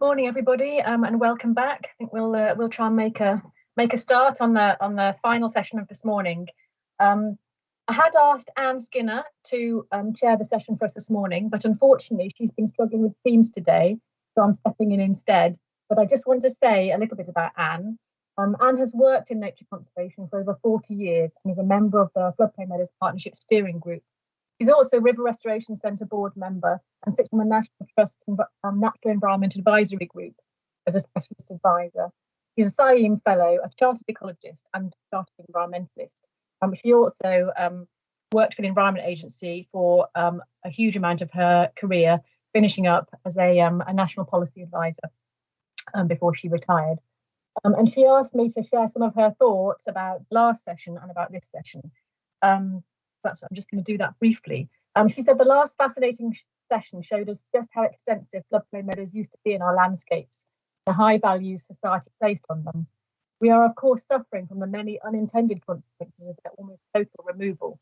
Morning, everybody, and welcome back. I think we'll try and make a start on the final session of this morning. I had asked Anne Skinner to chair the session for us this morning, but unfortunately she's been struggling with Teams today, so I'm stepping in instead. But I just want to say a little bit about Anne. Anne has worked in nature conservation for over 40 years and is a member of the Floodplain Meadows Partnership Steering Group. She's also River Restoration Centre board member and sits on the National Trust Natural Environment Advisory Group as a specialist advisor. She's a CIEM fellow, a chartered ecologist and chartered environmentalist. She also worked for the Environment Agency for a huge amount of her career, finishing up as a national policy advisor before she retired. And she asked me to share some of her thoughts about last session and about this session. I'm just going to do that briefly. She said the last fascinating session showed us just how extensive floodplain meadows used to be in our landscapes, the high values society placed on them. We are, of course, suffering from the many unintended consequences of their almost total removal.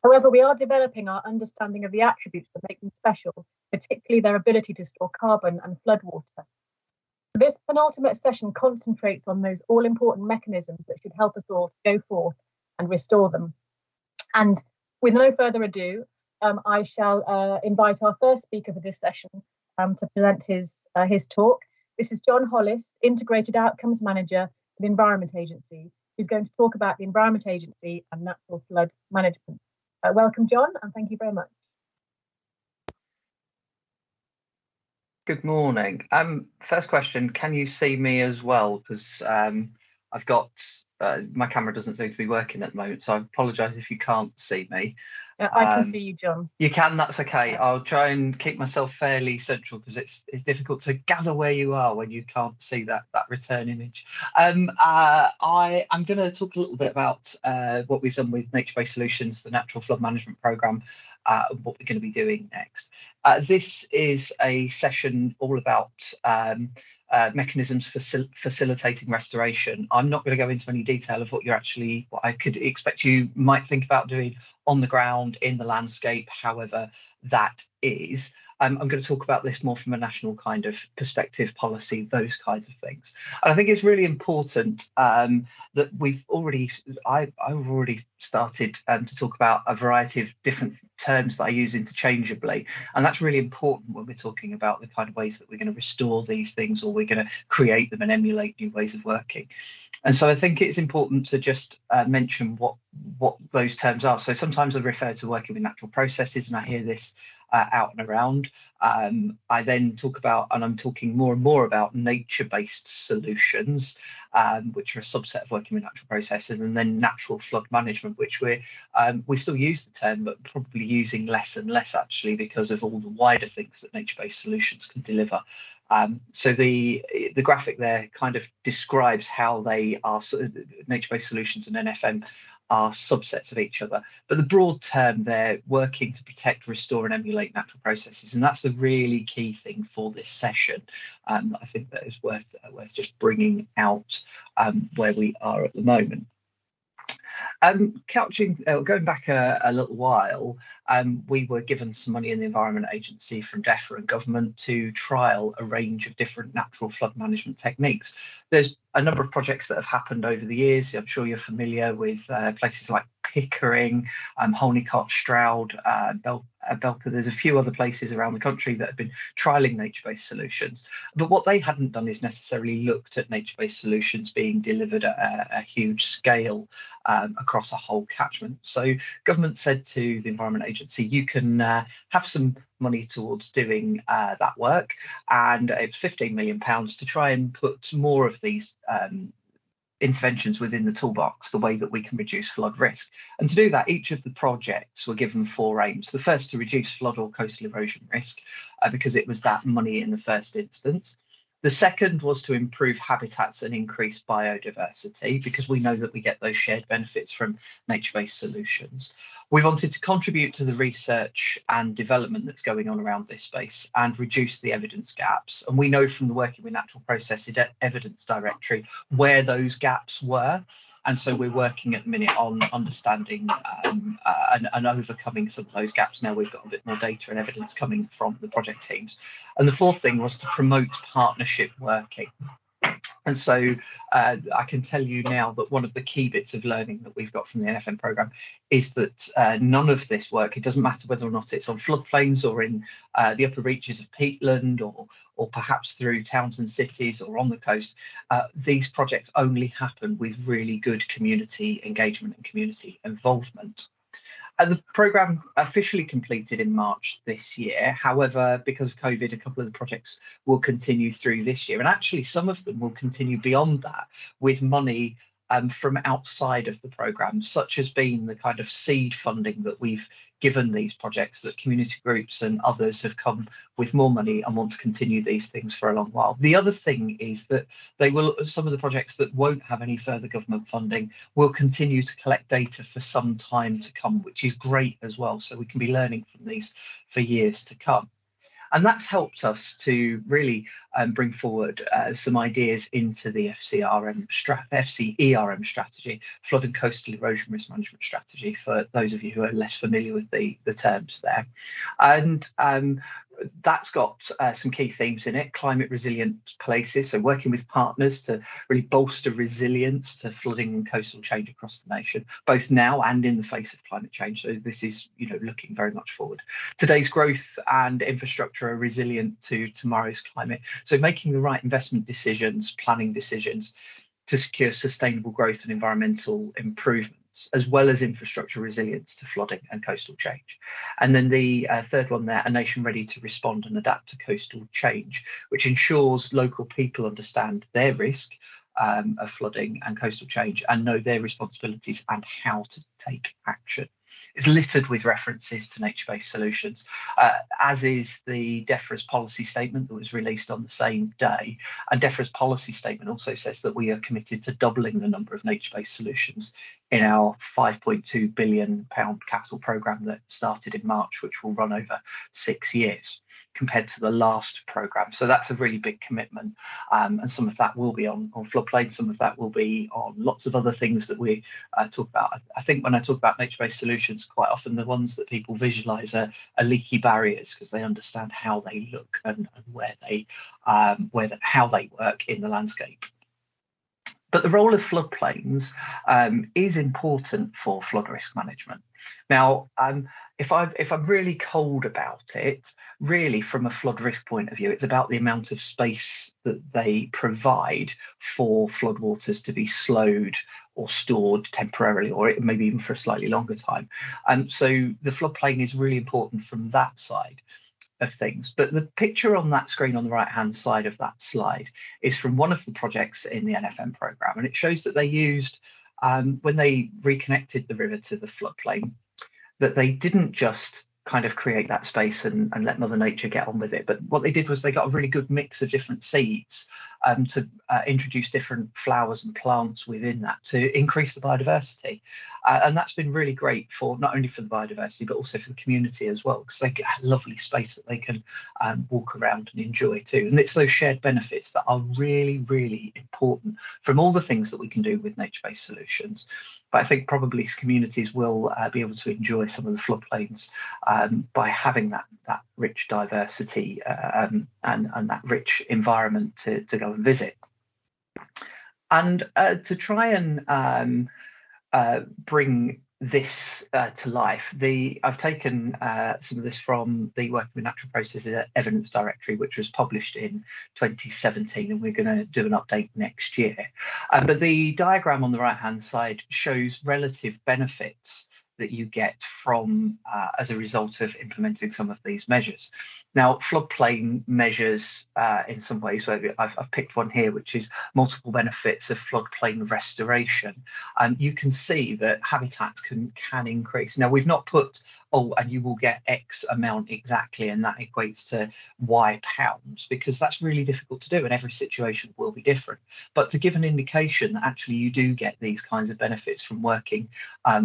However, we are developing our understanding of the attributes that make them special, particularly their ability to store carbon and floodwater. This penultimate session concentrates on those all-important mechanisms that should help us all to go forth and restore them. And with no further ado, I shall invite our first speaker for this session to present his talk. This is John Hollis, Integrated Outcomes Manager of the Environment Agency, who's going to talk about the Environment Agency and natural flood management. Welcome, John, and thank you very much. Good morning. First question, can you see me as well? Because I've got my camera doesn't seem to be working at the moment, so I apologise if you can't see me. I can see you, John. You can, that's okay. I'll try and keep myself fairly central because it's difficult to gather where you are when you can't see that return image. I'm going to talk a little bit about what we've done with Nature-Based Solutions, the Natural Flood Management Programme, and what we're going to be doing next. This is a session all about mechanisms for facilitating restoration. I'm not going to go into any detail of what I could expect you might think about doing on the ground, in the landscape, however that is. I'm going to talk about this more from a national kind of perspective, policy, those kinds of things. And I think it's really important that I've already started to talk about a variety of different terms that I use interchangeably. And that's really important when we're talking about the kind of ways that we're going to restore these things, or we're going to create them and emulate new ways of working. And so I think it's important to just mention what those terms are. So sometimes I refer to working with natural processes, and I hear this out and around. I then talk about, and I'm talking more and more about, nature-based solutions, which are a subset of working with natural processes, and then natural flood management, which we still use the term, but probably using less and less actually because of all the wider things that nature-based solutions can deliver. So the graphic there kind of describes how they are, nature-based solutions and NFM are subsets of each other, but the broad term they're working to protect, restore and emulate natural processes, and that's the really key thing for this session. I think that is worth just bringing out where we are at the moment. Going back a little while, we were given some money in the Environment Agency from DEFRA and government to trial a range of different natural flood management techniques. There's a number of projects that have happened over the years. I'm sure you're familiar with places like Pickering, Holnicott, Stroud, Belper. There's a few other places around the country that have been trialling nature-based solutions. But what they hadn't done is necessarily looked at nature-based solutions being delivered at a huge scale across a whole catchment. So government said to the Environment Agency, you can have some money towards doing that work, and it's £15 million to try and put more of these interventions within the toolbox, the way that we can reduce flood risk. And to do that, each of the projects were given 4 aims. The first, to reduce flood or coastal erosion risk, because it was that money in the first instance. The second was to improve habitats and increase biodiversity, because we know that we get those shared benefits from nature-based solutions. We wanted to contribute to the research and development that's going on around this space and reduce the evidence gaps. And we know from the Working with Natural Processes Evidence Directory where those gaps were. And so we're working at the minute on understanding and overcoming some of those gaps. Now we've got a bit more data and evidence coming from the project teams. And the fourth thing was to promote partnership working. And so I can tell you now that one of the key bits of learning that we've got from the NFM programme is that none of this work, it doesn't matter whether or not it's on floodplains or in the upper reaches of peatland or perhaps through towns and cities or on the coast, these projects only happen with really good community engagement and community involvement. The programme officially completed in March this year. However, because of COVID, a couple of the projects will continue through this year. And actually, some of them will continue beyond that with money from outside of the programme, such as being the kind of seed funding that we've given these projects, that community groups and others have come with more money and want to continue these things for a long while. The other thing is that some of the projects that won't have any further government funding will continue to collect data for some time to come, which is great as well. So we can be learning from these for years to come. And that's helped us to really bring forward some ideas into the FCERM strategy, flood and coastal erosion risk management strategy, for those of you who are less familiar with the terms there. And that's got some key themes in it: climate resilient places, so working with partners to really bolster resilience to flooding and coastal change across the nation, both now and in the face of climate change. So this is, looking very much forward. Today's growth and infrastructure are resilient to tomorrow's climate, so making the right investment decisions, planning decisions to secure sustainable growth and environmental improvements, as well as infrastructure resilience to flooding and coastal change. And then the third one there, a nation ready to respond and adapt to coastal change, which ensures local people understand their risk of flooding and coastal change and know their responsibilities and how to take action. It's littered with references to nature-based solutions, as is the DEFRA's policy statement that was released on the same day. And DEFRA's policy statement also says that we are committed to doubling the number of nature-based solutions in our £5.2 billion capital programme that started in March, which will run over 6 years compared to the last programme. So that's a really big commitment. And some of that will be on floodplain, some of that will be on lots of other things that we talk about. I think when I talk about nature-based solutions, quite often the ones that people visualise are leaky barriers, because they understand how they look and how they work in the landscape. But the role of floodplains is important for flood risk management. Now, if I'm really cold about it, really from a flood risk point of view, it's about the amount of space that they provide for floodwaters to be slowed or stored temporarily, or maybe even for a slightly longer time. So the floodplain is really important from that side of things. But the picture on that screen on the right hand side of that slide is from one of the projects in the NFM programme, and it shows that they used, when they reconnected the river to the floodplain, that they didn't just kind of create that space and let Mother Nature get on with it, but what they did was they got a really good mix of different seeds to introduce different flowers and plants within that to increase the biodiversity. And that's been really great for not only for the biodiversity, but also for the community as well, because they get a lovely space that they can walk around and enjoy too. And it's those shared benefits that are really, really important from all the things that we can do with nature-based solutions. But I think probably communities will be able to enjoy some of the floodplains by having that rich diversity and that rich environment to go and visit. And to try and bring this to life, I've taken some of this from the Working with Natural Processes Evidence Directory, which was published in 2017, and we're going to do an update next year. But the diagram on the right hand side shows relative benefits that you get from as a result of implementing some of these measures. Now, floodplain measures in some ways, so I've picked one here, which is multiple benefits of floodplain restoration. You can see that habitat can increase. Now, we've not put oh, and you will get X amount exactly, and that equates to Y pounds, because that's really difficult to do, and every situation will be different. But to give an indication that actually you do get these kinds of benefits from working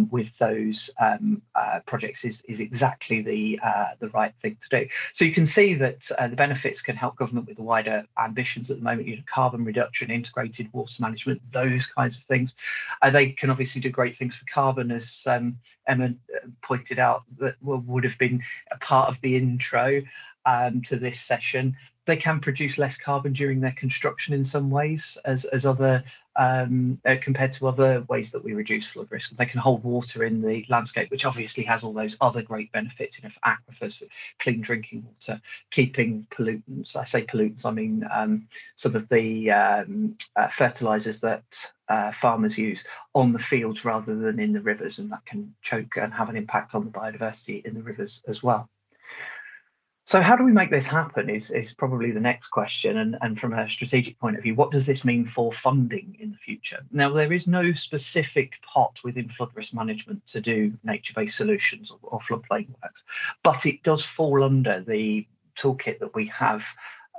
with those projects is exactly the right thing to do. So you can see that the benefits can help government with the wider ambitions at the moment, carbon reduction, integrated water management, those kinds of things. They can obviously do great things for carbon, as Emma pointed out, that would have been a part of the intro to this session. They can produce less carbon during their construction in some ways, as other compared to other ways that we reduce flood risk. They can hold water in the landscape, which obviously has all those other great benefits, for aquifers, for clean drinking water, keeping pollutants. I say pollutants, I mean some of the fertilizers that farmers use on the fields rather than in the rivers, and that can choke and have an impact on the biodiversity in the rivers as well. So how do we make this happen is probably the next question. And from a strategic point of view, what does this mean for funding in the future? Now, there is no specific pot within flood risk management to do nature-based solutions or floodplain works, but it does fall under the toolkit that we have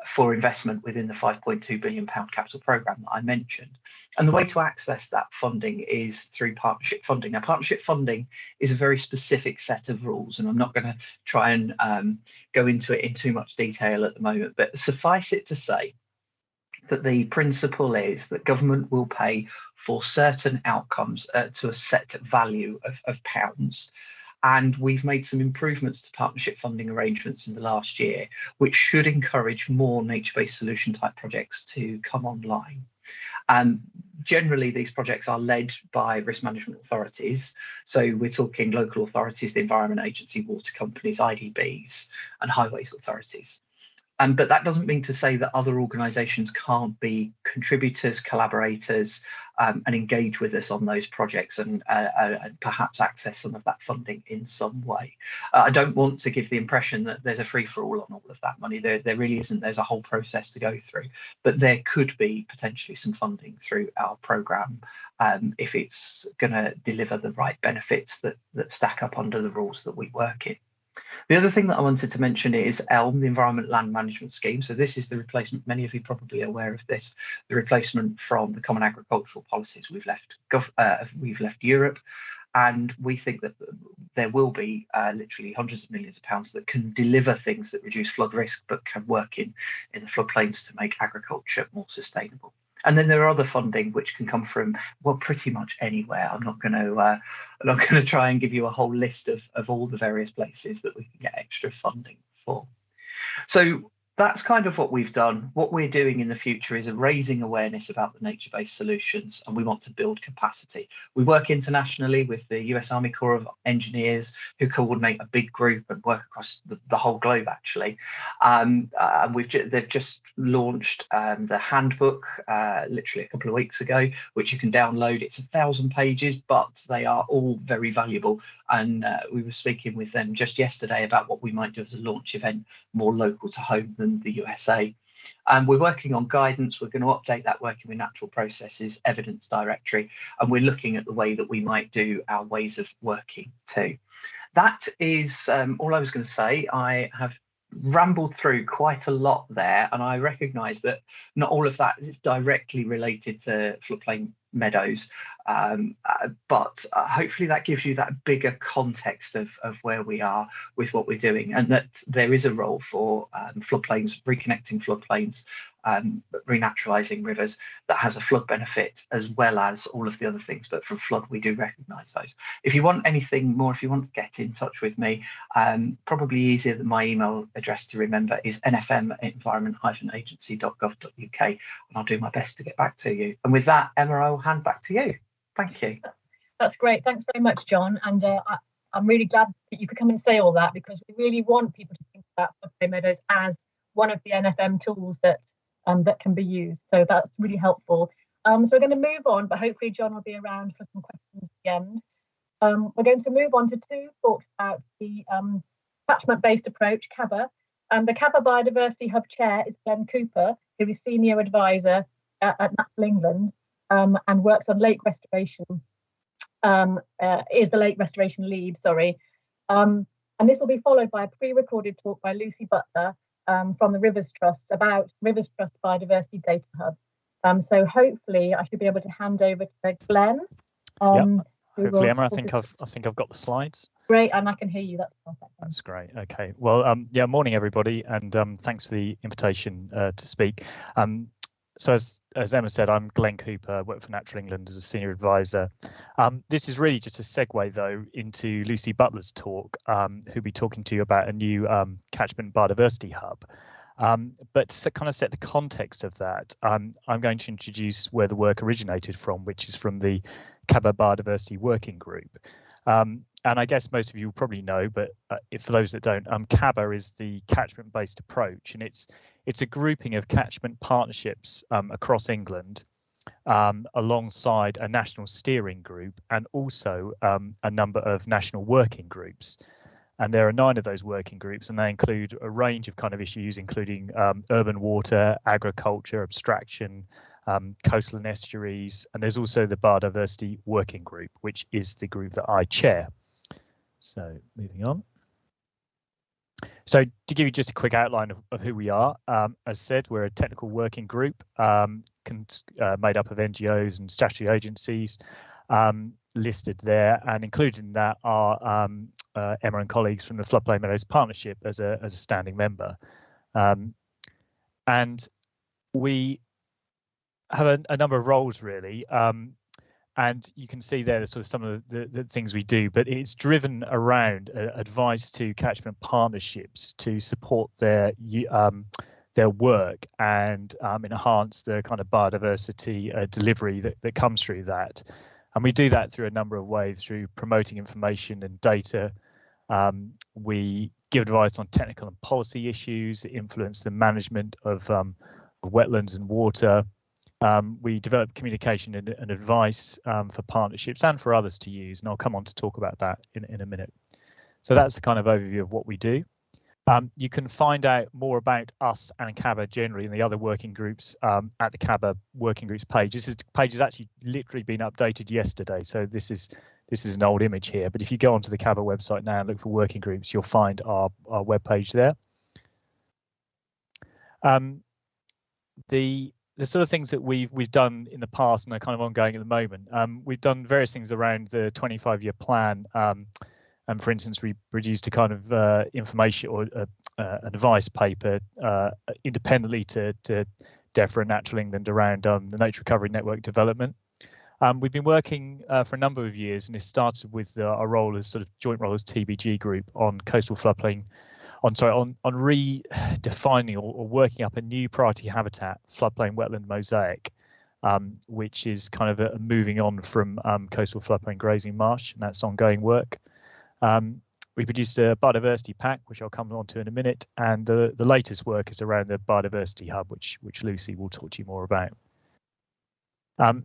for investment within the £5.2 billion capital programme that I mentioned. And the way to access that funding is through partnership funding. Now, partnership funding is a very specific set of rules, and I'm not going to try and go into it in too much detail at the moment, but suffice it to say that the principle is that government will pay for certain outcomes to a set value of pounds. And we've made some improvements to partnership funding arrangements in the last year, which should encourage more nature-based solution type projects to come online. Generally, these projects are led by risk management authorities. So we're talking local authorities, the Environment Agency, water companies, IDBs, and highways authorities. But that doesn't mean to say that other organisations can't be contributors, collaborators, and engage with us on those projects and perhaps access some of that funding in some way. I don't want to give the impression that there's a free-for-all on all of that money. There really isn't. There's a whole process to go through. But there could be potentially some funding through our programme if it's going to deliver the right benefits that stack up under the rules that we work in. The other thing that I wanted to mention is ELM, the Environment Land Management Scheme. So this is the replacement, many of you probably are aware of this, the replacement from the Common Agricultural Policies. We've left Europe, and we think that there will be literally hundreds of millions of pounds that can deliver things that reduce flood risk, but can work in the floodplains to make agriculture more sustainable. And then there are other funding which can come from, well, pretty much anywhere. I'm not going to try and give you a whole list of all the various places that we can get extra funding for. So that's kind of what we've done. What we're doing in the future is raising awareness about the nature-based solutions, and we want to build capacity. We work internationally with the US Army Corps of Engineers, who coordinate a big group and work across the whole globe, actually. And they've just launched the handbook literally a couple of weeks ago, which you can download. It's 1,000 pages, but they are all very valuable. And we were speaking with them just yesterday about what we might do as a launch event, more local to home than the USA. And we're working on guidance. We're going to update that working with natural processes, evidence directory, and we're looking at the way that we might do our ways of working too. That is all I was going to say. I have rambled through quite a lot there, and I recognise that not all of that is directly related to floodplain Meadows, but hopefully that gives you that bigger context of where we are with what we're doing, and that there is a role for floodplains, reconnecting floodplains, renaturalising rivers, that has a flood benefit as well as all of the other things. But from flood, we do recognise those. If you want anything more, if you want to get in touch with me, probably easier than my email address to remember is nfm@environment-agency.gov.uk, and I'll do my best to get back to you. And with that, Emma, I'll hand back to you. Thank you. That's great. Thanks very much, John. And I'm really glad that you could come and say all that, because we really want people to think about Floodplain Meadows as one of the NFM tools that can be used. So that's really helpful. So we're going to move on, but hopefully John will be around for some questions at the end. We're going to move on to two talks about the catchment-based approach, CaBA. The CaBA Biodiversity Hub Chair is Glenn Cooper, who is Senior Advisor at Natural England and works on lake restoration, is the lake restoration lead, sorry. And this will be followed by a pre-recorded talk by Lucy Butler from the Rivers Trust about Rivers Trust Biodiversity Data Hub. So hopefully I should be able to hand over to Glenn. Yep. Hopefully, Emma, I think I've got the slides. Great, and I can hear you. That's perfect. That's great. Okay. Well, yeah. Morning, everybody, and thanks for the invitation to speak. So as Emma said, I'm Glenn Cooper, work for Natural England as a senior advisor. This is really just a segue, though, into Lucy Butler's talk, who'll be talking to you about a new catchment biodiversity hub. But to kind of set the context of that, I'm going to introduce where the work originated from, which is from the CaBA Biodiversity Working Group. And I guess most of you will probably know, but for those that don't, CaBA is the catchment-based approach, and it's a grouping of catchment partnerships across England, alongside a national steering group and also a number of national working groups. And there are 9 of those working groups, and they include a range of kind of issues, including urban water, agriculture, abstraction, coastal and estuaries, and there's also the Biodiversity Working Group, which is the group that I chair. So moving on. So to give you just a quick outline of who we are, as said, we're a technical working group made up of NGOs and statutory agencies listed there, and included in that are Emma and colleagues from the Floodplain Meadows Partnership as a standing member. And we have a number of roles, really. And you can see there sort of some of the things we do, but it's driven around advice to catchment partnerships to support their work and enhance the kind of biodiversity delivery that comes through that. And we do that through a number of ways, through promoting information and data. We give advice on technical and policy issues that influence the management of wetlands and water. We develop communication and advice for partnerships and for others to use, and I'll come on to talk about that in a minute. So that's the kind of overview of what we do. You can find out more about us and CaBA generally and the other working groups at the CaBA working groups page. This page has actually literally been updated yesterday, so this is an old image here. But if you go onto the CaBA website now and look for working groups, you'll find our web page there. The sort of things that we've done in the past and are kind of ongoing at the moment, we've done various things around the 25-year plan. And for instance, we produced a kind of information or an advice paper independently to DEFRA and Natural England around the Nature Revery Netwerk development. We've been working for a number of years, and it started with our role as sort of joint role as TBG group on coastal floodplain. On redefining or working up a new priority habitat, floodplain wetland mosaic, which is kind of a moving on from coastal floodplain grazing marsh, and that's ongoing work. We produced a biodiversity pack, which I'll come on to in a minute, and the latest work is around the biodiversity hub, which Lucy will talk to you more about.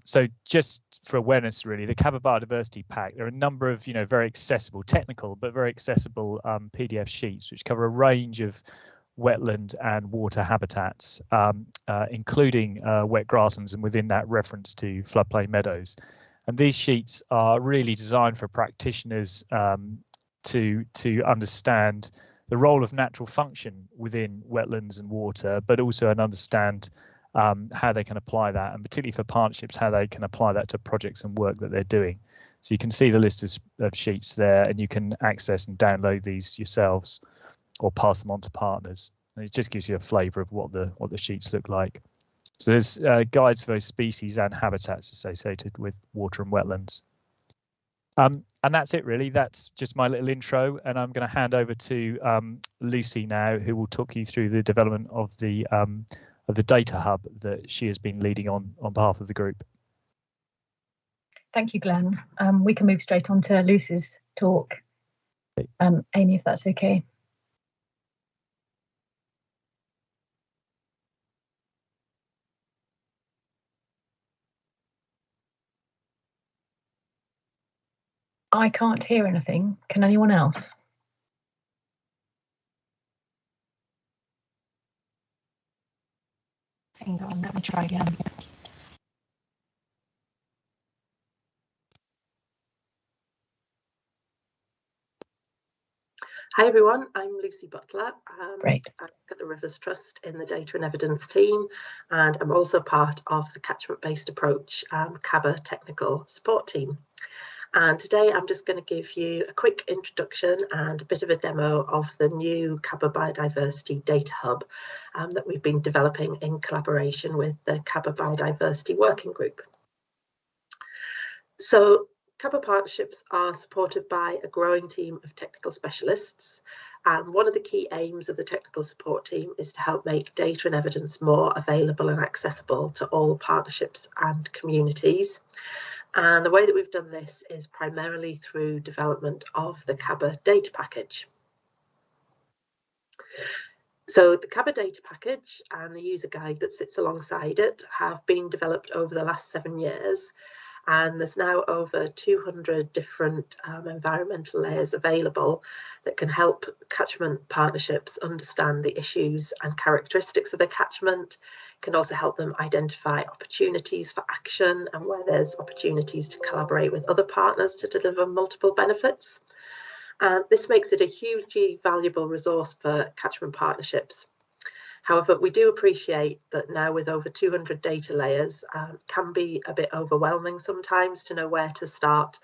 So just for awareness, really, the CaBA Biodiversity Pack, there are a number of, very accessible, technical, but very accessible PDF sheets, which cover a range of wetland and water habitats, including wet grasslands, and within that reference to floodplain meadows. And these sheets are really designed for practitioners to understand the role of natural function within wetlands and water, but also understand how they can apply that, and particularly for partnerships, how they can apply that to projects and work that they're doing. So you can see the list of sheets there, and you can access and download these yourselves or pass them on to partners. And it just gives you a flavour of what the sheets look like. So there's guides for both species and habitats associated with water and wetlands. And that's it, really. That's just my little intro, and I'm going to hand over to Lucy now, who will talk you through the development of the data hub that she has been leading on behalf of the group. Thank you, Glenn. We can move straight on to Lucy's talk. Amy, if that's okay. I can't hear anything. Can anyone else? Hang on, let me try again. Hi everyone, I'm Lucy Butler. Great. I work at the Rivers Trust in the Data and Evidence team, and I'm also part of the Catchment-Based Approach CaBA technical support team. And today I'm just going to give you a quick introduction and a bit of a demo of the new CaBA Biodiversity Data Hub that we've been developing in collaboration with the CaBA Biodiversity Working Group. So CaBA partnerships are supported by a growing team of technical specialists, and one of the key aims of the technical support team is to help make data and evidence more available and accessible to all partnerships and communities. And the way that we've done this is primarily through development of the CaBA data package. So the CaBA data package and the user guide that sits alongside it have been developed over the last 7 years. And there's now over 200 different environmental layers available that can help catchment partnerships understand the issues and characteristics of their catchment. It can also help them identify opportunities for action and where there's opportunities to collaborate with other partners to deliver multiple benefits. And this makes it a hugely valuable resource for catchment partnerships. However, we do appreciate that now with over 200 data layers, can be a bit overwhelming sometimes to know where to start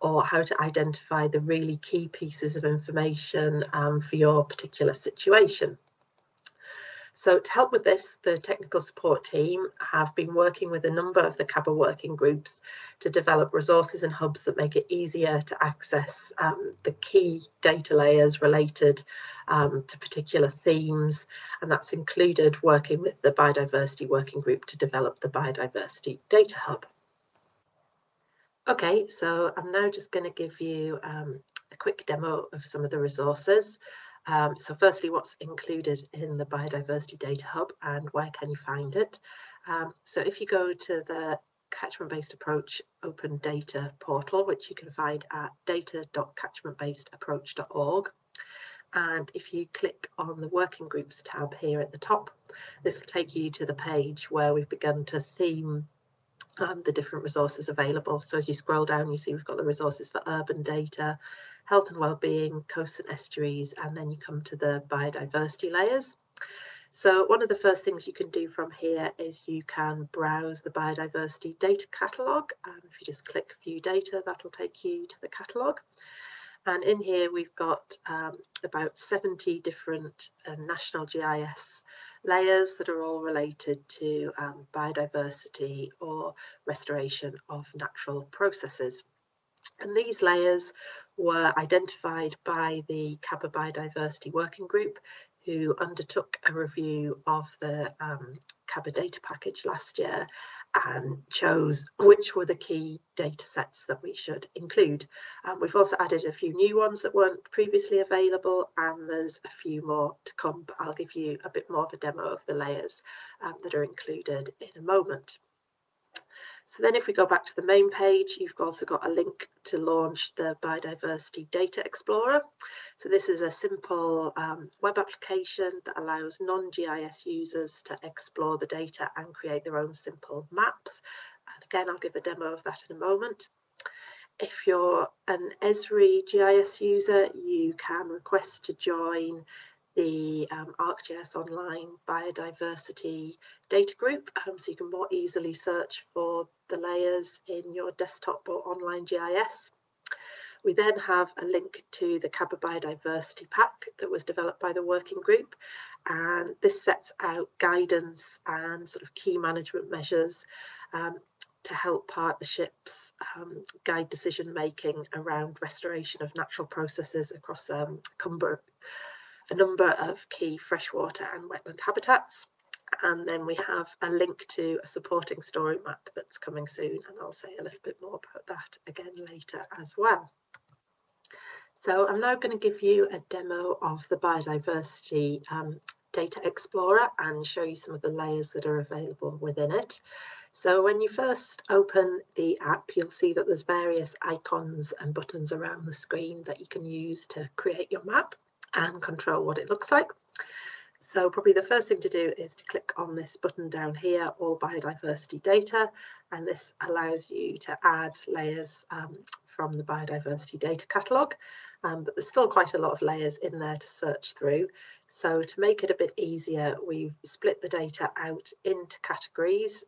or how to identify the really key pieces of information for your particular situation. So to help with this, the technical support team have been working with a number of the CaBA working groups to develop resources and hubs that make it easier to access the key data layers related to particular themes, and that's included working with the Biodiversity Working Group to develop the Biodiversity Data Hub. Okay, so I'm now just going to give you a quick demo of some of the resources. So firstly, what's included in the Biodiversity Data Hub and where can you find it? So if you go to the Catchment-Based Approach Open Data portal, which you can find at data.catchmentbasedapproach.org, and if you click on the Working Groups tab here at the top, this will take you to the page where we've begun to theme the different resources available. So as you scroll down, you see we've got the resources for urban data, health and well-being, coasts and estuaries, and then you come to the biodiversity layers. So one of the first things you can do from here is you can browse the biodiversity data catalogue. If you just click view data, that'll take you to the catalogue. And in here we've got about 70 different national GIS layers that are all related to biodiversity or restoration of natural processes. And these layers were identified by the CaBA Biodiversity Working Group, who undertook a review of the CaBA data package last year and chose which were the key data sets that we should include. We've also added a few new ones that weren't previously available, and there's a few more to come, but I'll give you a bit more of a demo of the layers that are included in a moment. So then if we go back to the main page, you've also got a link to launch the Biodiversity Data Explorer. So this is a simple web application that allows non-GIS users to explore the data and create their own simple maps. And again, I'll give a demo of that in a moment. If you're an Esri GIS user, you can request to join the ArcGIS Online Biodiversity Data Group, so you can more easily search for the layers in your desktop or online GIS. We then have a link to the CaBA Biodiversity Pack that was developed by the working group, and this sets out guidance and sort of key management measures to help partnerships guide decision making around restoration of natural processes across a number of key freshwater and wetland habitats. And then we have a link to a supporting story map that's coming soon, and I'll say a little bit more about that again later as well. So I'm now going to give you a demo of the Biodiversity Data Explorer and show you some of the layers that are available within it. So when you first open the app, you'll see that there's various icons and buttons around the screen that you can use to create your map and control what it looks like. So probably the first thing to do is to click on this button down here, All Biodiversity Data, and this allows you to add layers from the biodiversity data catalogue, but there's still quite a lot of layers in there to search through. So to make it a bit easier, we've split the data out into categories,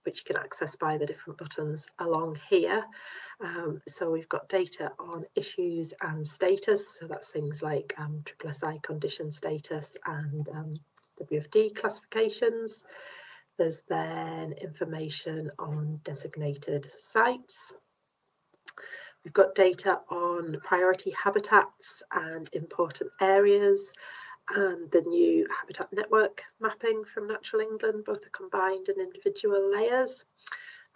which you can access by the different buttons along here. So we've got data on issues and status, so that's things like SSI condition status and WFD classifications. There's then information on designated sites. We've got data on priority habitats and important areas, and the new habitat network mapping from Natural England. Both are combined in individual layers.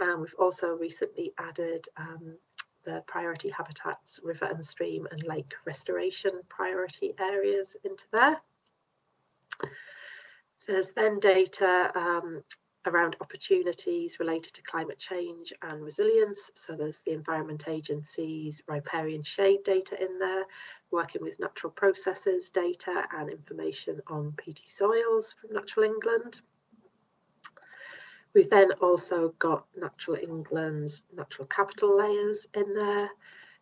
We've also recently added the priority habitats, river and stream and lake restoration priority areas into there. There's then data around opportunities related to climate change and resilience. So there's the Environment Agency's riparian shade data in there, working with natural processes data and information on peaty soils from Natural England. We've then also got Natural England's natural capital layers in there.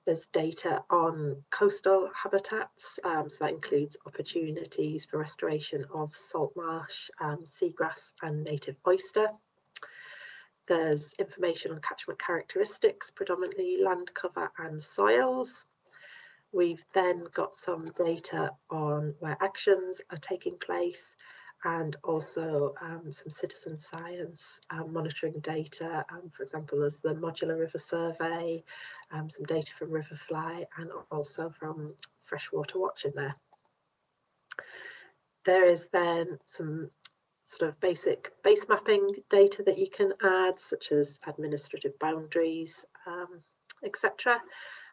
There's data on coastal habitats, so that includes opportunities for restoration of salt marsh, seagrass and native oyster. There's information on catchment characteristics, predominantly land cover and soils. We've then got some data on where actions are taking place, and also some citizen science monitoring data. For example, there's the Modular River Survey, some data from Riverfly, and also from Freshwater Watch in there. There is then some sort of basic base mapping data that you can add, such as administrative boundaries, etc.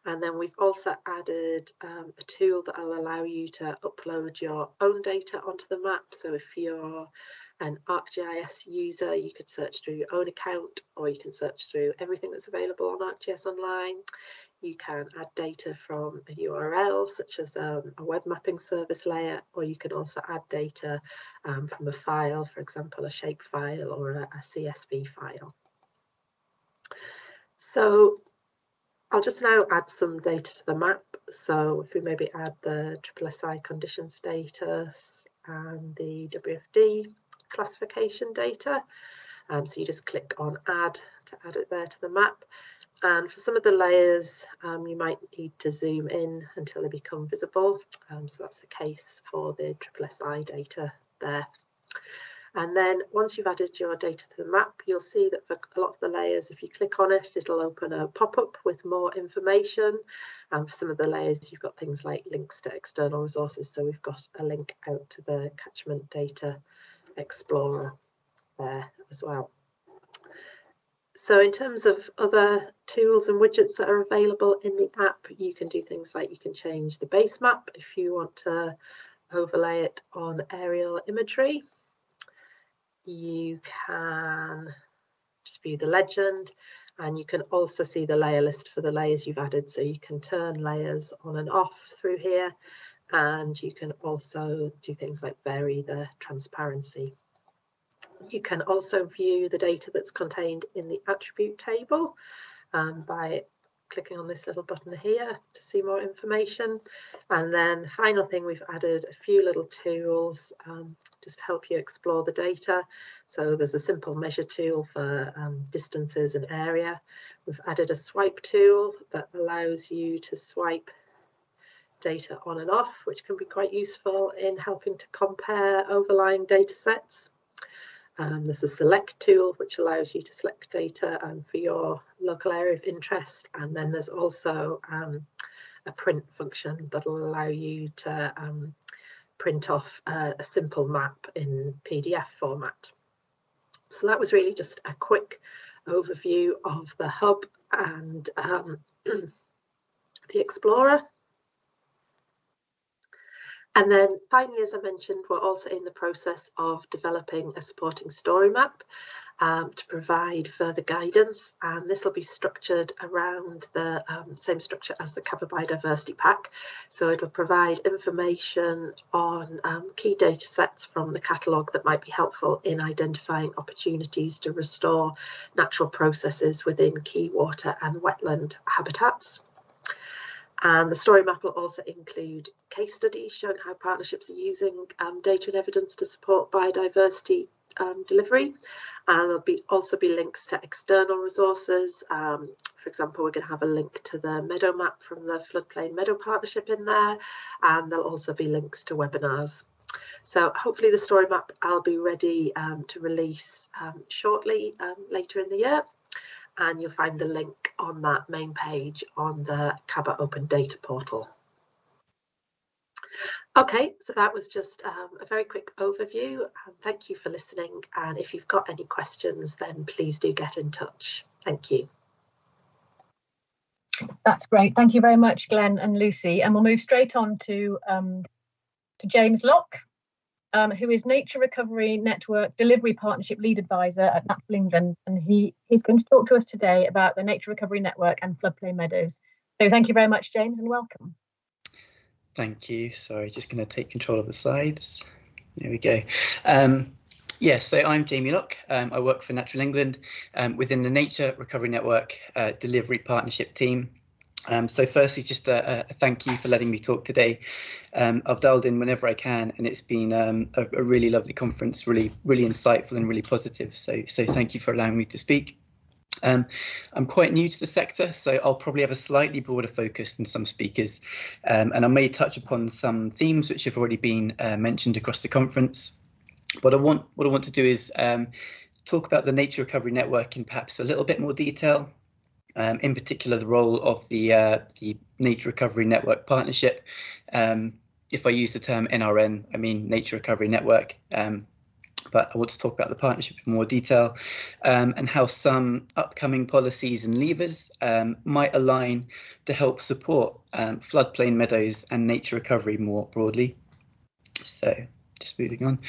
And then we've also added a tool that will allow you to upload your own data onto the map. So if you're an ArcGIS user, you could search through your own account, or you can search through everything that's available on ArcGIS Online. You can add data from a URL, such as a web mapping service layer, or you can also add data from a file, for example, a shape file or a CSV file. So I'll just now add some data to the map. So if we maybe add the SSI condition status and the WFD classification data. So you just click on add to add it there to the map. And for some of the layers, you might need to zoom in until they become visible. So that's the case for the SSI data there. And then once you've added your data to the map, you'll see that for a lot of the layers, if you click on it, it'll open a pop-up with more information. And for some of the layers, you've got things like links to external resources. So we've got a link out to the Catchment Data Explorer there as well. So in terms of other tools and widgets that are available in the app, you can do things like you can change the base map if you want to overlay it on aerial imagery. You can just view the legend, and you can also see the layer list for the layers you've added. So you can turn layers on and off through here, and you can also do things like vary the transparency. You can also view the data that's contained in the attribute table by clicking on this little button here to see more information. And then the final thing, we've added a few little tools just to help you explore the data. So there's a simple measure tool for distances and area. We've added a swipe tool that allows you to swipe data on and off, which can be quite useful in helping to compare overlying data sets. There's a select tool which allows you to select data for your local area of interest, and then there's also a print function that will allow you to print off a simple map in PDF format. So that was really just a quick overview of the hub and the Explorer. And then finally, as I mentioned, we're also in the process of developing a supporting story map to provide further guidance, and this will be structured around the same structure as the CaBA Biodiversity Pack. So it'll provide information on key data sets from the catalogue that might be helpful in identifying opportunities to restore natural processes within key water and wetland habitats. And the story map will also include case studies showing how partnerships are using data and evidence to support biodiversity delivery. And there'll also be links to external resources. For example, we're going to have a link to the Meadow map from the Floodplain Meadow Partnership in there, and there'll also be links to webinars. So hopefully the story map I'll be ready to release shortly later in the year. And you'll find the link on that main page on the CaBA Open Data portal. Okay, so that was just a very quick overview. Thank you for listening. And if you've got any questions, then please do get in touch. Thank you. That's great. Thank you very much, Glenn and Lucy. And we'll move straight on to James Locke, who is Nature Revery Netwerk Delivery Partnership Lead Advisor at Natural England, and he's going to talk to us today about the Nature Revery Netwerk and Floodplain Meadows. So thank you very much, James, and welcome. Thank you. Sorry, just going to take control of the slides. There we go. Yeah, so I'm Jamie Locke. I work for Natural England within the Nature Revery Netwerk Delivery Partnership team. So firstly, just a thank you for letting me talk today. I've dialed in whenever I can, and it's been a really lovely conference, really insightful and really positive. So thank you for allowing me to speak. I'm quite new to the sector, so I'll probably have a slightly broader focus than some speakers, and I may touch upon some themes which have already been mentioned across the conference. What I want to do is talk about the Nature Revery Network in perhaps a little bit more detail. In particular, the role of the Nature Revery Network Partnership. If I use the term NRN, I mean Nature Revery Network, but I want to talk about the partnership in more detail and how some upcoming policies and levers might align to help support floodplain meadows and nature recovery more broadly. So just moving on.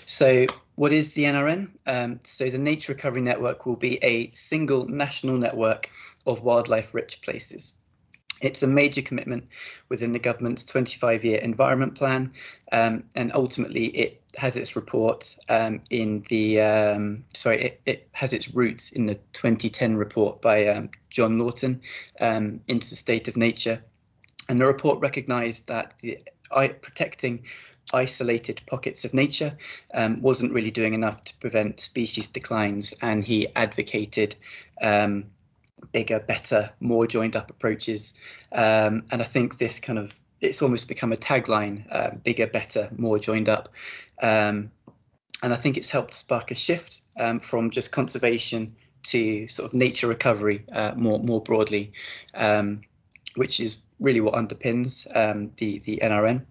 So what is the NRN? So the Nature Revery Network will be a single national network of wildlife-rich places. It's a major commitment within the government's 25-year environment plan, and ultimately it has its report in the it has its roots in the 2010 report by John Lawton into the state of nature, and the report recognised that protecting isolated pockets of nature wasn't really doing enough to prevent species declines, and he advocated bigger, better, more joined up approaches, and I think this it's almost become a tagline: bigger, better, more joined up, and I think it's helped spark a shift from just conservation to sort of nature recovery more broadly, which is really what underpins the NRN.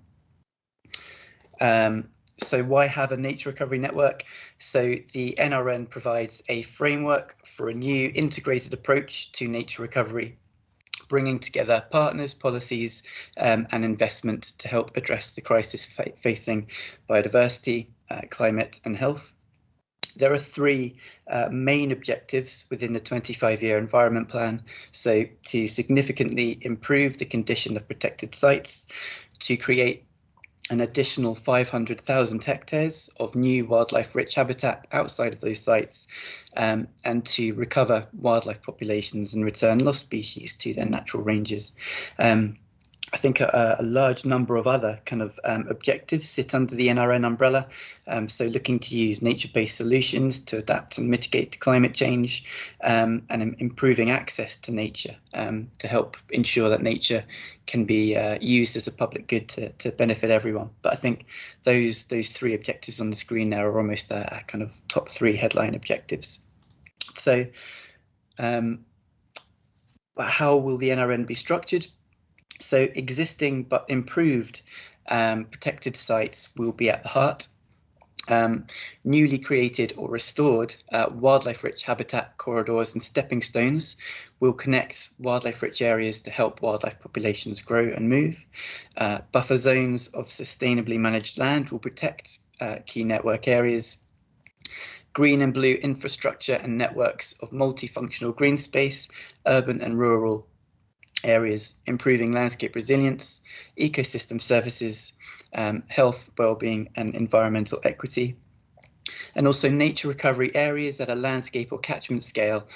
So why have a Nature Revery Network? So the NRN provides a framework for a new integrated approach to nature recovery, bringing together partners, policies and investment to help address the crisis facing biodiversity, climate and health. There are three main objectives within the 25-year environment plan. So to significantly improve the condition of protected sites, to create an additional 500,000 hectares of new wildlife-rich habitat outside of those sites, and to recover wildlife populations and return lost species to their natural ranges. I think a large number of other objectives sit under the NRN umbrella. So looking to use nature-based solutions to adapt and mitigate climate change, and improving access to nature to help ensure that nature can be used as a public good to benefit everyone. But I think those three objectives on the screen there are almost our kind of top three headline objectives. So how will the NRN be structured? So existing but improved protected sites will be at the heart. Newly created or restored wildlife-rich habitat corridors and stepping stones will connect wildlife-rich areas to help wildlife populations grow and move. Buffer zones of sustainably managed land will protect key network areas. Green and blue infrastructure and networks of multifunctional green space, urban and rural areas, improving landscape resilience, ecosystem services, health, well-being and environmental equity. And also nature recovery areas at a landscape or catchment scale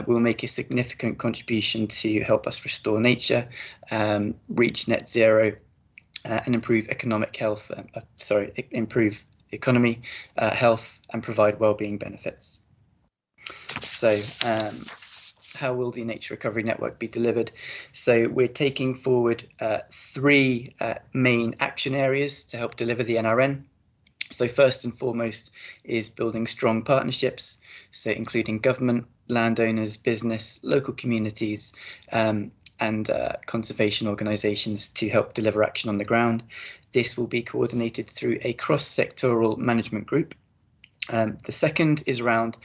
will make a significant contribution to help us restore nature, reach net zero and improve economic health, improve economy, health and provide well-being benefits. So how will the Nature Recovery Network be delivered? So we're taking forward 3 main action areas to help deliver the NRN. So first and foremost is building strong partnerships, so including government, landowners, business, local communities, and conservation organisations to help deliver action on the ground. This will be coordinated through a cross-sectoral management group. The second is around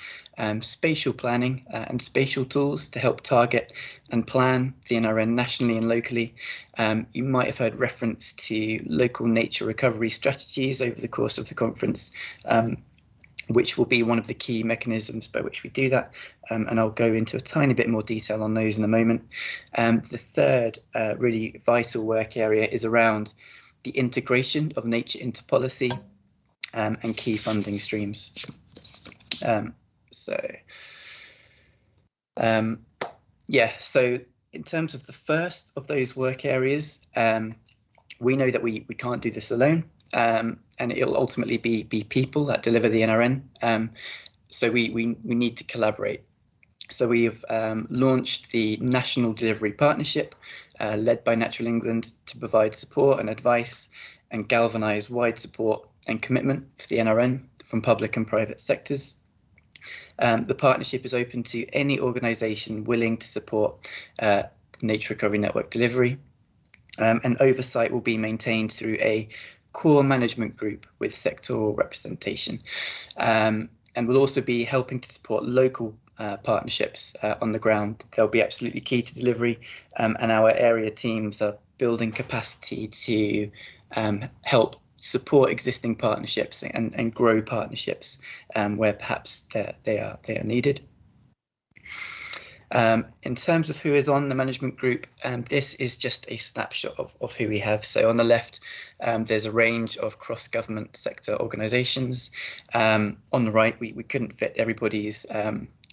spatial planning and spatial tools to help target and plan the NRN nationally and locally. You might have heard reference to local nature recovery strategies over the course of the conference, which will be one of the key mechanisms by which we do that. And I'll go into a tiny bit more detail on those in a moment. The third really vital work area is around the integration of nature into policy and key funding streams. So in terms of the first of those work areas, we know that we can't do this alone, and it'll ultimately be people that deliver the NRN. So we need to collaborate. So we have launched the National Delivery Partnership, led by Natural England, to provide support and advice and galvanise wide support and commitment for the NRN from public and private sectors. The partnership is open to any organisation willing to support Nature Recovery Network delivery, and oversight will be maintained through a core management group with sectoral representation, and will also be helping to support local partnerships on the ground. They'll be absolutely key to delivery, and our area teams are building capacity to help support existing partnerships and grow partnerships where perhaps they are needed. In terms of who is on the management group, this is just a snapshot of who we have. So on the left, there's a range of cross-government sector organisations. On the right, we couldn't fit everybody's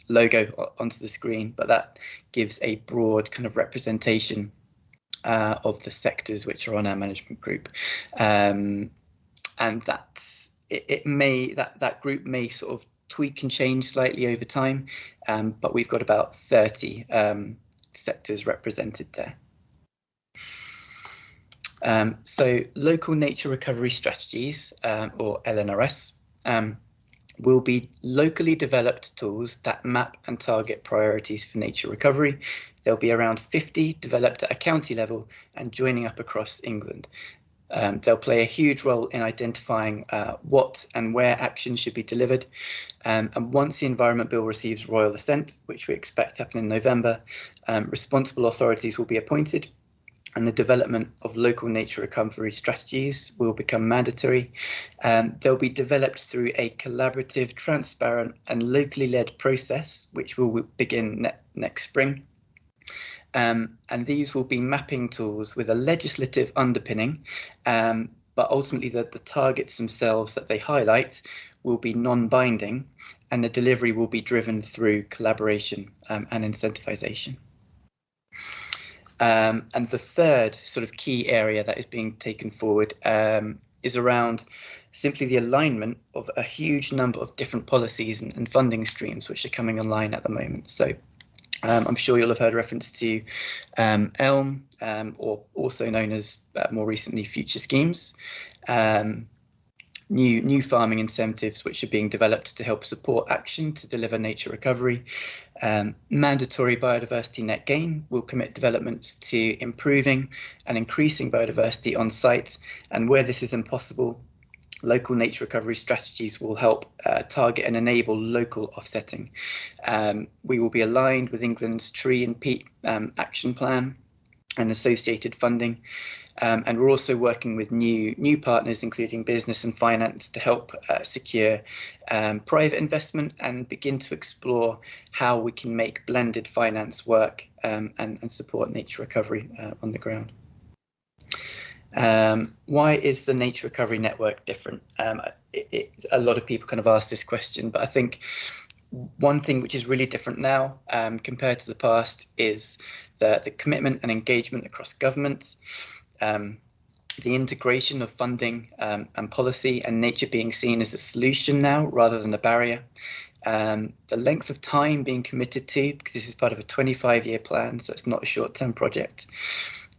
logo onto the screen, but that gives a broad kind of representation of the sectors which are on our management group, and that's that group may sort of tweak and change slightly over time, but we've got about 30 sectors represented there. So local nature recovery strategies, or LNRS, will be locally developed tools that map and target priorities for nature recovery. There'll be around 50 developed at a county level and joining up across England. They'll play a huge role in identifying what and where action should be delivered. And once the Environment Bill receives royal assent, which we expect to happen in November, responsible authorities will be appointed, and the development of local nature recovery strategies will become mandatory. They'll be developed through a collaborative, transparent and locally led process, which will begin next spring. And these will be mapping tools with a legislative underpinning, but ultimately the targets themselves that they highlight will be non-binding, and the delivery will be driven through collaboration and incentivisation. And the third sort of key area that is being taken forward is around simply the alignment of a huge number of different policies and funding streams which are coming online at the moment. So I'm sure you'll have heard reference to ELM, or also known as more recently future schemes, new farming incentives which are being developed to help support action to deliver nature recovery. Mandatory biodiversity net gain will commit developments to improving and increasing biodiversity on site, and where this is impossible, local nature recovery strategies will help target and enable local offsetting. We will be aligned with England's Tree and Peat Action Plan and associated funding. And we're also working with new partners, including business and finance, to help secure private investment and begin to explore how we can make blended finance work and support nature recovery on the ground. Why is the Nature Revery Netwerk different? A lot of people kind of ask this question, but I think one thing which is really different now compared to the past is the commitment and engagement across government, the integration of funding and policy, and nature being seen as a solution now rather than a barrier. The length of time being committed to, because this is part of a 25-year plan, so it's not a short-term project.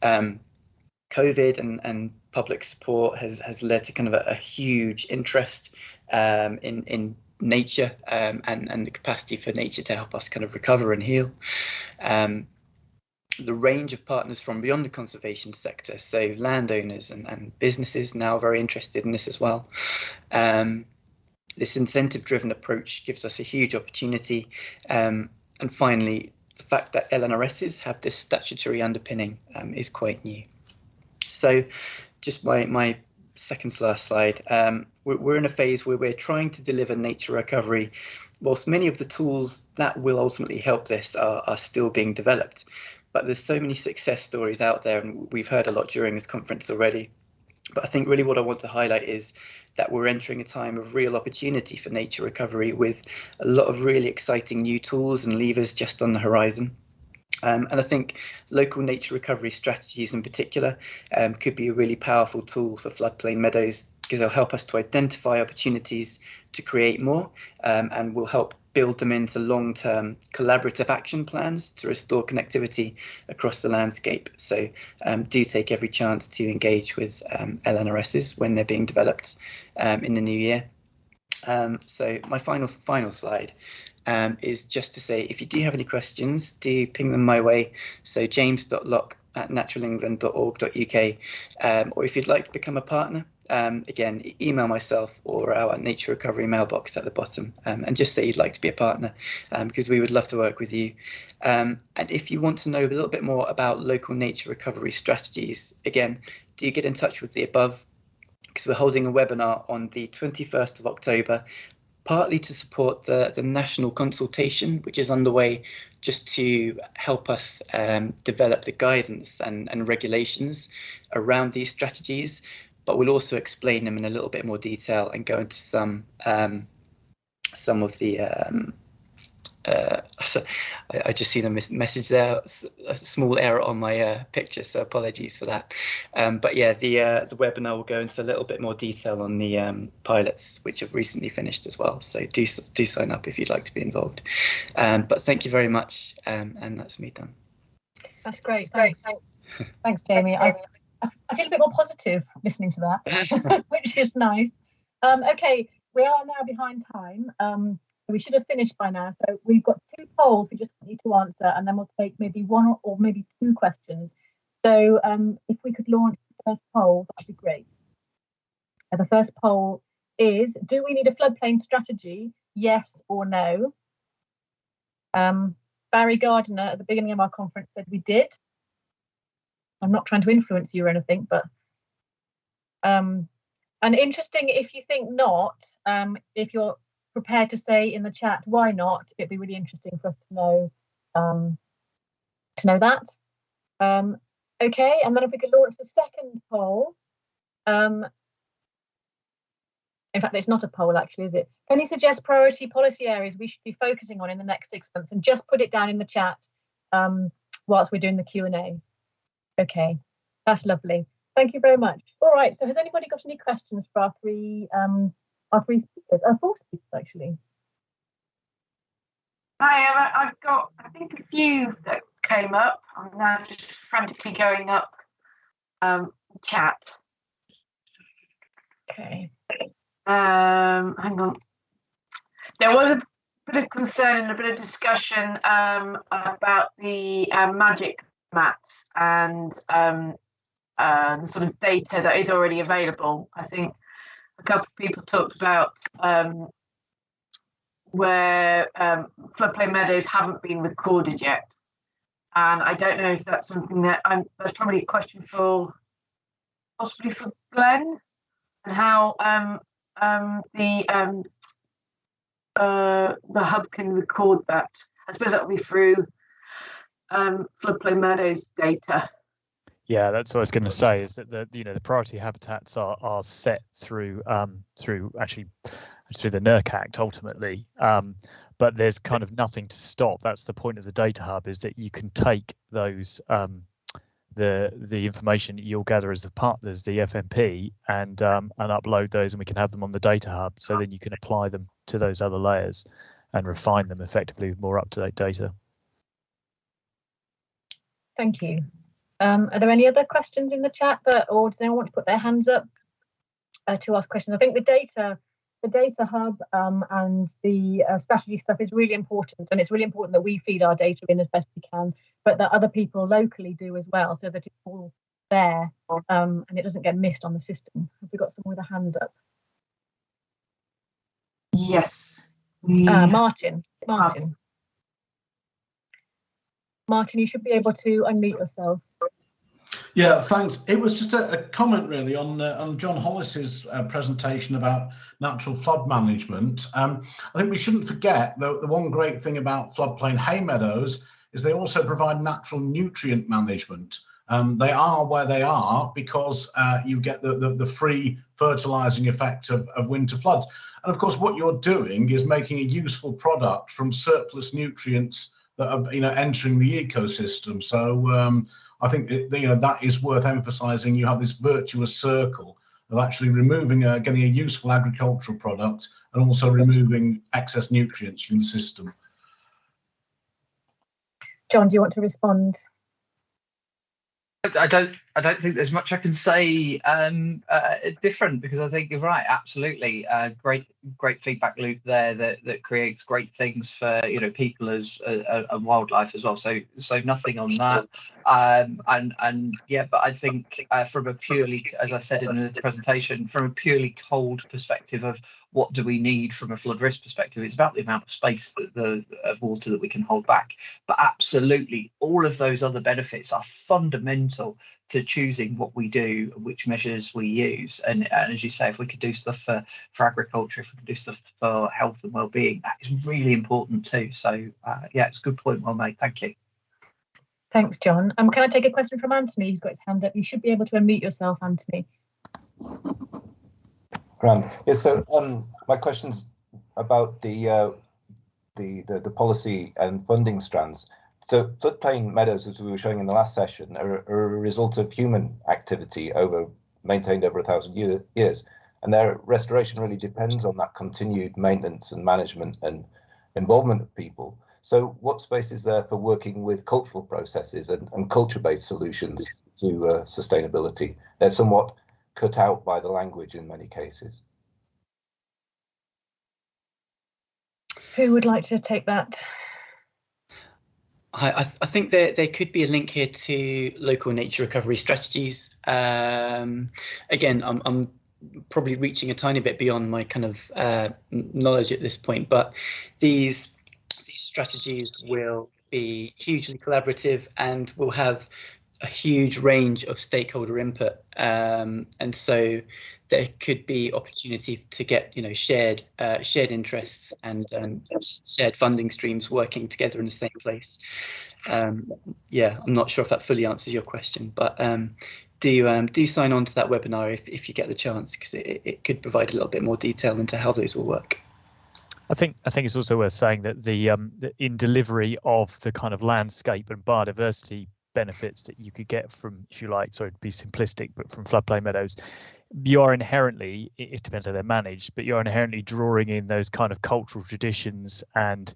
COVID and public support has led to kind of a huge interest in nature and the capacity for nature to help us kind of recover and heal. The range of partners from beyond the conservation sector, so landowners and businesses now very interested in this as well. This incentive-driven approach gives us a huge opportunity. And finally, the fact that LNRSs have this statutory underpinning is quite new. So just my second to last slide, we're in a phase where we're trying to deliver nature recovery, whilst many of the tools that will ultimately help this are still being developed. But there's so many success stories out there, and we've heard a lot during this conference already. But I think really what I want to highlight is that we're entering a time of real opportunity for nature recovery, with a lot of really exciting new tools and levers just on the horizon. And I think local nature recovery strategies in particular could be a really powerful tool for floodplain meadows, because they'll help us to identify opportunities to create more, and will help build them into long-term collaborative action plans to restore connectivity across the landscape. So do take every chance to engage with LNRSs when they're being developed in the new year. So my final slide is just to say, if you do have any questions, do ping them my way. So james.lock@naturalengland.org.uk, or if you'd like to become a partner, again, email myself or our Nature Recovery mailbox at the bottom, and just say you'd like to be a partner, because we would love to work with you. And if you want to know a little bit more about local nature recovery strategies, again, do get in touch with the above, because we're holding a webinar on the 21st of October, partly to support the national consultation, which is underway, just to help us develop the guidance and regulations around these strategies. But we'll also explain them in a little bit more detail and go into some of the. So I just seen a message there, a small error on my picture, so apologies for that. But yeah, the webinar will go into a little bit more detail on the pilots, which have recently finished as well. So do sign up if you'd like to be involved. But thank you very much, and that's me done. That's great. Thanks, Jamie. I feel a bit more positive listening to that, which is nice. Okay, we are now behind time. We should have finished by now. So we've got 2 polls we just need to answer, and then we'll take maybe 1 or maybe 2 questions. So if we could launch the first poll, that'd be great. The first poll is, do we need a floodplain strategy? Yes or no? Barry Gardiner at the beginning of our conference said we did. I'm not trying to influence you or anything, but and interesting if you think not, if you're prepared to say in the chat why not, it'd be really interesting for us to know that. Okay, and then if we could launch the second poll. In fact, it's not a poll actually, is it? Can you suggest priority policy areas we should be focusing on in the next 6 months? And just put it down in the chat whilst we're doing the Q&A. Okay, that's lovely. Thank you very much. All right, so has anybody got any questions for our 3 speakers? 4 speakers actually. Hi, I've got, I think, a few that came up. I'm now just frantically going up chat. Okay. Hang on. There was a bit of concern and a bit of discussion about the magic maps and the sort of data that is already available. I think a couple of people talked about where floodplain meadows haven't been recorded yet. And I don't know if that's something that that's probably a question for possibly for Glenn, and how the hub can record that. I suppose that will be through floodplain meadows data. Yeah, that's what I was going to say. Is that the priority habitats are set through actually through the NERC Act ultimately. But there's kind of nothing to stop. That's the point of the data hub, is that you can take those the information that you'll gather as the FMP and upload those, and we can have them on the data hub. So then you can apply them to those other layers and refine them effectively with more up-to-date data. Thank you. Are there any other questions in the chat, or does anyone want to put their hands up to ask questions? I think the data hub and the strategy stuff is really important, and it's really important that we feed our data in as best we can, but that other people locally do as well, so that it's all there and it doesn't get missed on the system. Have we got someone with a hand up? Yes. Martin, you should be able to unmute yourself. Yeah, thanks. It was just a comment really on John Hollis's presentation about natural flood management. I think we shouldn't forget the one great thing about floodplain hay meadows is they also provide natural nutrient management. They are where they are because you get the free fertilizing effect of winter floods. And of course, what you're doing is making a useful product from surplus nutrients that are entering the ecosystem. So I think that is worth emphasising. You have this virtuous circle of actually getting a useful agricultural product and also removing excess nutrients from the system. John, do you want to respond? I don't think there's much I can say different, because I think you're right. Absolutely, great feedback loop there that creates great things for people as and wildlife as well. So nothing on that. And yeah, but I think from a purely, as I said in the presentation, from a purely cold perspective of what do we need from a flood risk perspective, it's about the amount of space of water that we can hold back. But absolutely, all of those other benefits are fundamental to choosing what we do, which measures we use. And as you say, if we could do stuff for agriculture, if we could do stuff for health and well-being, that is really important too. So yeah, it's a good point, well made. Thank you. Thanks, John. Can I take a question from Anthony? He's got his hand up. You should be able to unmute yourself, Anthony. Grand. Yes, so my question's about the policy and funding strands. So floodplain meadows, as we were showing in the last session, are a result of human activity maintained over 1,000 years. And their restoration really depends on that continued maintenance and management and involvement of people. So what space is there for working with cultural processes and culture-based solutions to sustainability? They're somewhat cut out by the language in many cases. Who would like to take that? I think there could be a link here to local nature recovery strategies. Again, I'm probably reaching a tiny bit beyond my kind of knowledge at this point, but these strategies will be hugely collaborative and will have a huge range of stakeholder input, and so there could be opportunity to get shared interests and shared funding streams working together in the same place. Yeah, I'm not sure if that fully answers your question, but do sign on to that webinar if you get the chance, because it could provide a little bit more detail into how those will work. I think it's also worth saying that the in delivery of the kind of landscape and biodiversity benefits that you could get from, if you like, sorry to be simplistic, but from floodplain meadows, you are inherently, it depends how they're managed, but you're inherently drawing in those kind of cultural traditions and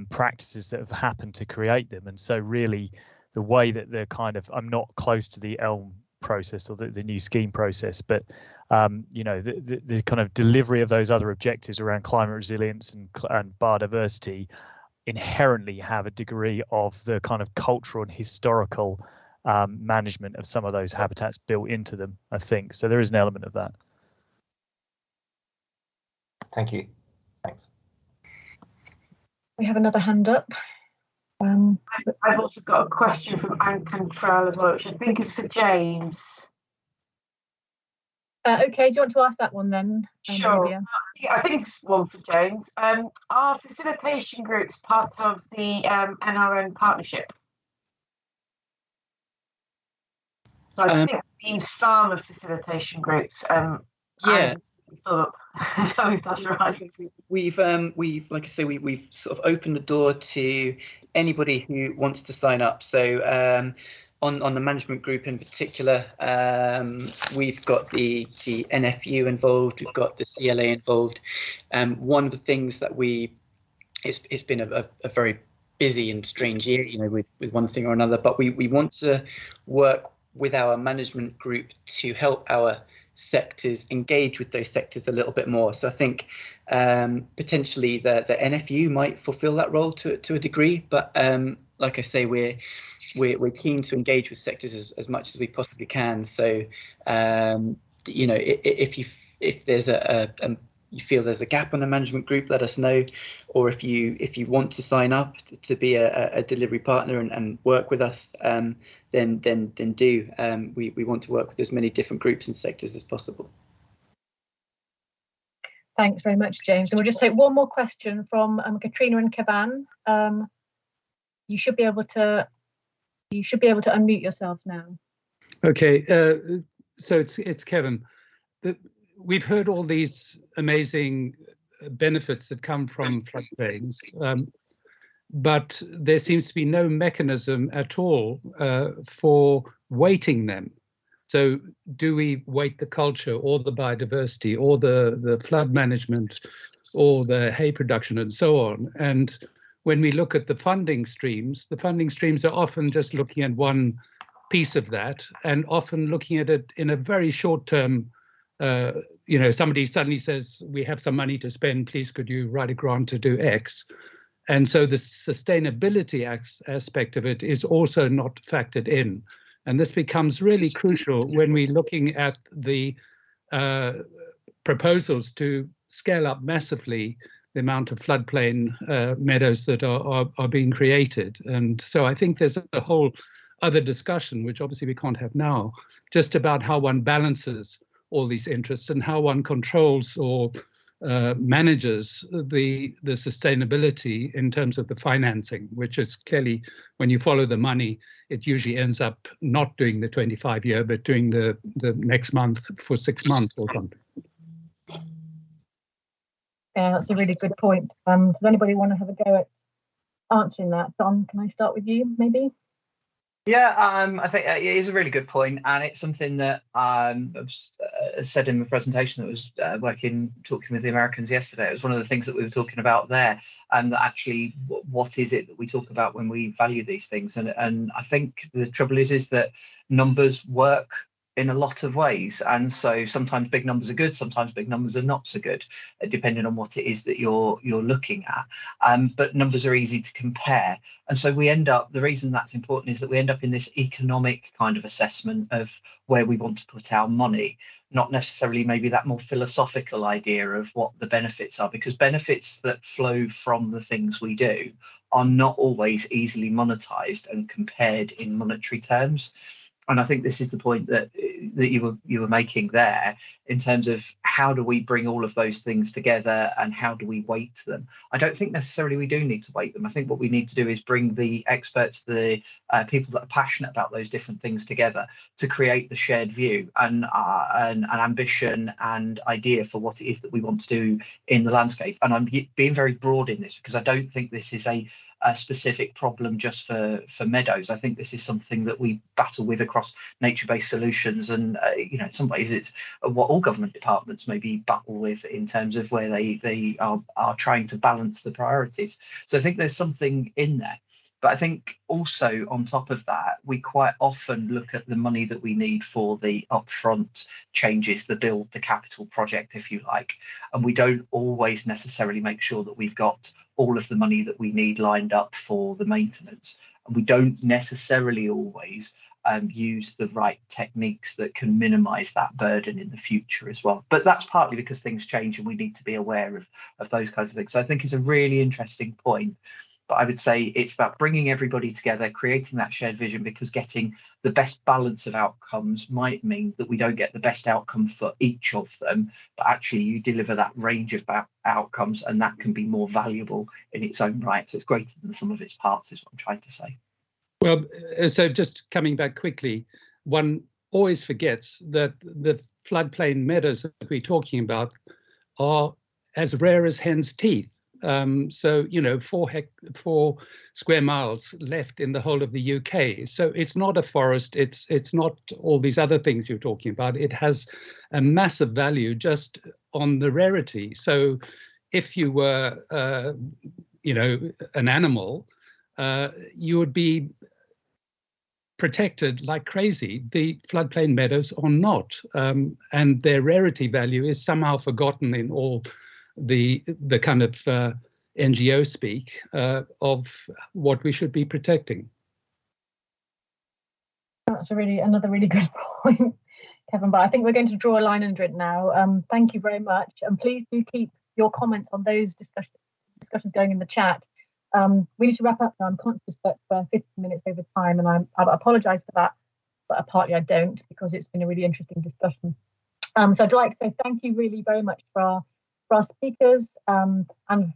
practices that have happened to create them. And so really the way that the kind of, I'm not close to the ELM process or the new scheme process, but the kind of delivery of those other objectives around climate resilience and biodiversity inherently have a degree of the kind of cultural and historical management of some of those habitats built into them, I think. So there is an element of that. Thank you. Thanks. We have another hand up. I've also got a question from Anne Cantrell as well, which I think is for James. Okay, do you want to ask that one then? Sure. Olivia? Yeah, I think it's one for James. Are facilitation groups part of the NRN partnership? So I think the farmer facilitation groups. Yeah. So if that's right. We've like I say, we've sort of opened the door to anybody who wants to sign up. So on the management group in particular, we've got the NFU involved, we've got the CLA involved. One of the things that it's been a very busy and strange year, you know, with one thing or another, but we want to work with our management group to help our sectors engage with those sectors a little bit more. So I think potentially the NFU might fulfill that role to a degree, but like I say, we're keen to engage with sectors as much as we possibly can. So you know, if there's you feel there's a gap on the management group, let us know. Or if you want to sign up to be a delivery partner and work with us, then do. We want to work with as many different groups and sectors as possible. Thanks very much, James. And we'll just take one more question from Katrina and Caban. You should be able to unmute yourselves now. Okay, so it's Kevin. We've heard all these amazing benefits that come from floodplains, but there seems to be no mechanism at all for weighting them. So do we weight the culture or the biodiversity or the flood management or the hay production and so on? And when we look at the funding streams are often just looking at one piece of that and often looking at it in a very short term. You know, somebody suddenly says, we have some money to spend, please could you write a grant to do X? And so the sustainability aspect of it is also not factored in. And this becomes really crucial when we're looking at the proposals to scale up massively the amount of floodplain meadows that are being created. And so I think there's a whole other discussion, which obviously we can't have now, just about how one balances all these interests and how one controls or manages the sustainability in terms of the financing, which is clearly, when you follow the money, it usually ends up not doing the 25-year, but doing the next month for 6 months or something. Yeah, that's a really good point. Does anybody want to have a go at answering that? Don, can I start with you, maybe? Yeah, I think it is a really good point, and it's something that I've said in the presentation that was talking with the Americans yesterday. It was one of the things that we were talking about there, and actually, what is it that we talk about when we value these things? And I think the trouble is that numbers work in a lot of ways, and so sometimes big numbers are good, sometimes big numbers are not so good, depending on what it is that you're looking at. But numbers are easy to compare, and so we end up, the reason that's important is that we end up in this economic kind of assessment of where we want to put our money, not necessarily maybe that more philosophical idea of what the benefits are, because benefits that flow from the things we do are not always easily monetized and compared in monetary terms. And I think this is the point that you were making there, in terms of how do we bring all of those things together and how do we weight them? I don't think necessarily we do need to weight them. I think what we need to do is bring the experts, the people that are passionate about those different things together to create the shared view and an ambition and idea for what it is that we want to do in the landscape. And I'm being very broad in this because I don't think this is a specific problem just for meadows. I think this is something that we battle with across nature-based solutions, and you know, in some ways it's what all government departments maybe battle with in terms of where they are trying to balance the priorities. So I think there's something in there. But I think also on top of that, we quite often look at the money that we need for the upfront changes, the build, the capital project, if you like, and we don't always necessarily make sure that we've got all of the money that we need lined up for the maintenance. And we don't necessarily always use the right techniques that can minimise that burden in the future as well. But that's partly because things change and we need to be aware of those kinds of things. So I think it's a really interesting point. But I would say it's about bringing everybody together, creating that shared vision, because getting the best balance of outcomes might mean that we don't get the best outcome for each of them, but actually you deliver that range of outcomes, and that can be more valuable in its own right. So it's greater than the sum of its parts, is what I'm trying to say. Well, so just coming back quickly, one always forgets that the floodplain meadows that we're talking about are as rare as hen's teeth. So, you know, 4 square miles left in the whole of the UK. So it's not a forest. It's not all these other things you're talking about. It has a massive value just on the rarity. So if you were, you know, an animal, you would be protected like crazy. The floodplain meadows are not, and their rarity value is somehow forgotten in all the kind of NGO speak of what we should be protecting. That's another really good point, Kevin. But I think we're going to draw a line under it now. Thank you very much, and please do keep your comments on those discussions going in the chat. We need to wrap up now. I'm conscious that we're 15 minutes over time, and I apologise for that, but partly I don't, because it's been a really interesting discussion. So I'd like to say thank you really very much for our speakers and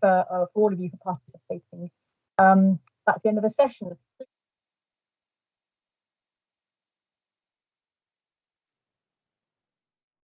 for all of you for participating. That's the end of the session.